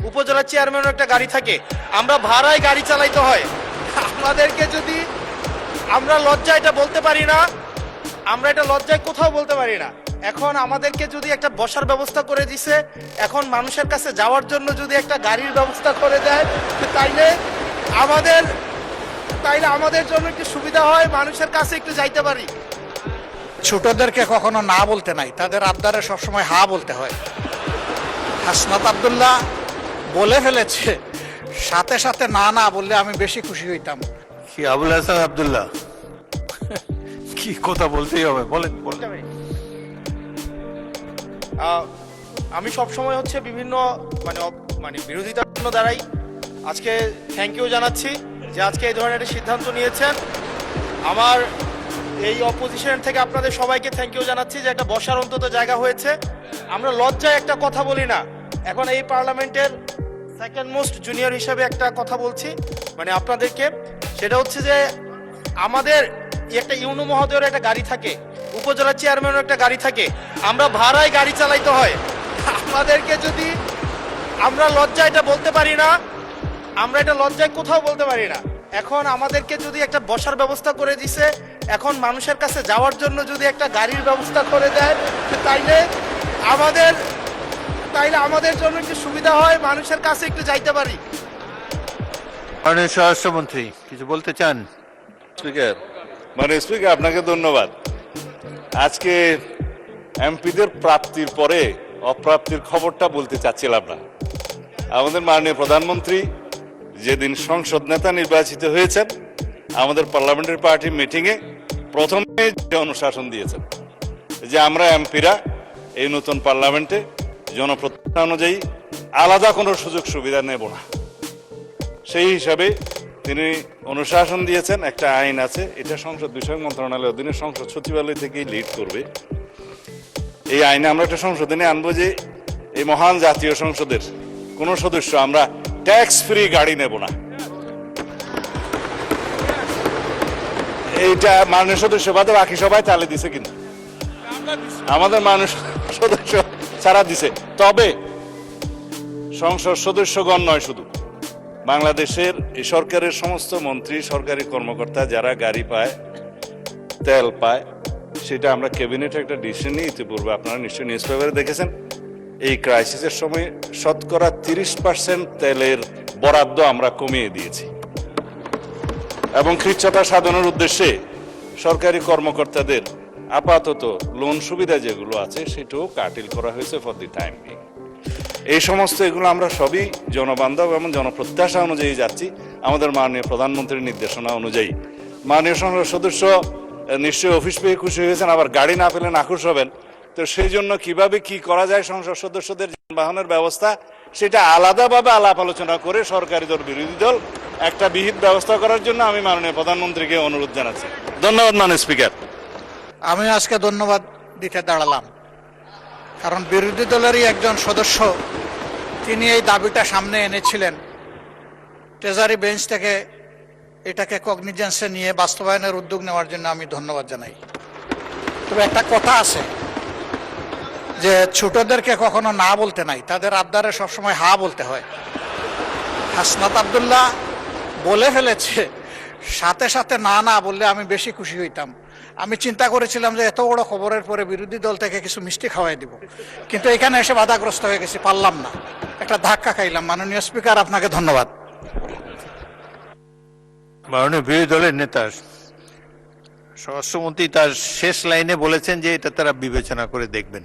উপজেলা চেয়ারম্যানের একটা গাড়ি থাকে, আমরা ভাড়ায় গাড়ি চালাইতে হয়। আমাদেরকে যদি আমরা লজ্জায় এটা বলতে পারি না, আমরা এটা লজ্জায় কোথাও বলতে পারি না। এখন আমাদেরকে যদি একটা বসার ব্যবস্থা করে দিছে, এখন মানুষের কাছে যাওয়ার জন্য যদি একটা গাড়ির ব্যবস্থা করে দেয়, তাইলে আমাদের জন্য একটু সুবিধা হয়, মানুষের কাছে একটু যাইতে পারি। ছোটদেরকে কখনো না বলতে নাই, তাদের আবদারে সবসময় হা বলতে হয়। হাসনাত আব্দুল্লাহ বলে ফেলেছে, সাথে সাথে না না বললে আমি বেশি খুশি হইতাম। কি আবুল হাসান আব্দুল্লাহ কি কথা বলতেই হবে, বলেন বলেন। আমি সবসময় হচ্ছে বিভিন্ন মানে বিরোধিতার জন্য দাঁড়াই। আজকে থ্যাংক ইউ জানাচ্ছি যে আজকে এই ধরনের একটা সিদ্ধান্ত নিয়েছেন। আমার এই অপোজিশন থেকে আপনাদের সবাইকে থ্যাংক ইউ জানাচ্ছি যে একটা বসার অন্তত জায়গা হয়েছে। আমরা লজ্জায় একটা কথা বলি না। এখন এই পার্লামেন্টের সেকেন্ড মোস্ট জুনিয়র হিসেবে একটা কথা বলছি মানে আপনাদেরকে, সেটা হচ্ছে যে আমাদের একটা ইউনো মহোদয়ের একটা গাড়ি থাকে, উপজেলা চেয়ারম্যানের একটা গাড়ি থাকে, আমরা ভাড়ায় গাড়ি চালাইতে হয়। আমাদেরকে যদি আমরা লজ্জায় এটা বলতে পারি না, আমরা এটা লজ্জায় কোথাও বলতে পারি না। এখন আমাদেরকে যদি একটা বসার ব্যবস্থা করে দিছে, এখন মানুষের কাছে যাওয়ার জন্য যদি একটা গাড়ির ব্যবস্থা করে দেয়, তাইলে আমাদের জন্য একটু সুবিধা হয়, মানুষের কাছে একটু যাইতে পারি। মাননীয় স্বরাষ্ট্রমন্ত্রী কিছু বলতে চান? স্পিকার, স্পিকার আপনাকে ধন্যবাদ। আজকে এমপিদের প্রাপ্তির পরে অপ্রাপ্তির খবরটা বলতে চাচ্ছিলাম না। আমাদের মাননীয় প্রধানমন্ত্রী যেদিন সংসদ নেতা নির্বাচিত হয়েছেন, আমাদের পার্লামেন্টারি পার্টি মিটিংয়ে প্রথমে যে অনুশাসন দিয়েছেন যে আমরা এমপিরা এই নতুন পার্লামেন্টে জনপ্রতিনিধি অনুযায়ী আলাদা কোনো সুযোগ সুবিধা নেব না। সেই হিসাবে তিনি অনুশাসন দিয়েছেন। একটা আইন আছে, এটা সংসদ বিষয়ক মন্ত্রণালয়ের অধীনে সংসদ সচিবালয় থেকেই লিড করবে। এই আইনে আমরা একটা সংশোধনী আনবো যে এই মহান জাতীয় সংসদের কোন সদস্য আমরা ট্যাক্স ফ্রি গাড়ি নেব না। এইটা মাননীয় সদস্য বাদে বাকি সবাই তালে দিছে, কিন্তু আমাদের মাননীয় সদস্য ছাড়া দিছে। তবে সংসদ সদস্যগণ নয়, শুধু বাংলাদেশের এই সরকারের সমস্ত মন্ত্রী, সরকারি কর্মকর্তা যারা গাড়ি পায়, তেল পায়, সেটা আমরা ক্যাবিনেটে একটা ডিসিশন নিই। ইতিপূর্বে আপনারা নিশ্চয়ই নিউজ পেপারে দেখেছেন, এই ক্রাইসিসের সময় শতকরা 30% তেলের বরাদ্দ আমরা কমিয়ে দিয়েছি এবং কৃচ্ছ্রতা সাধনের উদ্দেশ্যে সরকারি কর্মকর্তাদের আপাতত লোন সুবিধা যেগুলো আছে সেটাও কাটিল করা হয়েছে ফর দি টাইম বিং। এই সমস্ত এগুলো আমরা সবই জনবান্ধব এবং জনপ্রত্যাশা অনুযায়ী যাচ্ছি, আমাদের মাননীয় প্রধানমন্ত্রীর নির্দেশনা অনুযায়ী। মাননীয় সংসদ সদস্য নিশ্চয়ই অফিস পেয়ে খুশি হয়েছেন, আবার গাড়ি না পেলে নাখুশ হবেন। তো সেই জন্য কিভাবে কি করা যায় সংসদ সদস্যদের যানবাহনের ব্যবস্থা, সেটা আলাদাভাবে আলাপ আলোচনা করে সরকারি দল বিরোধী দল একটা বিহিত ব্যবস্থা করার জন্য আমি মাননীয় প্রধানমন্ত্রীকে অনুরোধ জানাচ্ছি। ধন্যবাদ মাননীয় স্পিকার। আমি আজকে ধন্যবাদ দিতে দাঁড়ালাম, কারণ বিরোধী দলেরই একজন সদস্য তিনি এই দাবিটা সামনে এনেছিলেন। ট্রেজারি বেঞ্চ থেকে এটাকে কগনিজেন্সে নিয়ে বাস্তবায়নের উদ্যোগ নেওয়ার জন্য আমি ধন্যবাদ জানাই। তবে একটা কথা আছে যে ছোটদেরকে কখনো না বলতে নাই, তাদের আবদারে সবসময় হা বলতে হয়। হাসনাত আব্দুল্লাহ বলে ফেলেছে, সাথে সাথে না না বললে আমি বেশি খুশি হইতাম। আমি চিন্তা করেছিলাম যে এত বড় খবরের পরে বিরোধী দল থেকে কিছু মিষ্টি খাওয়াই দিব, কিন্তু এখানে এসে বাধাগ্রস্ত হয়ে গেছি, পারলাম না, একটা ধাক্কা খাইলাম। মাননীয় স্পিকার, আপনাকে ধন্যবাদ। মাননীয় বিরোধী দলের নেতা স্বরাষ্ট্রমন্ত্রী তার শেষ লাইনে বলেছেন যে এটা তারা বিবেচনা করে দেখবেন।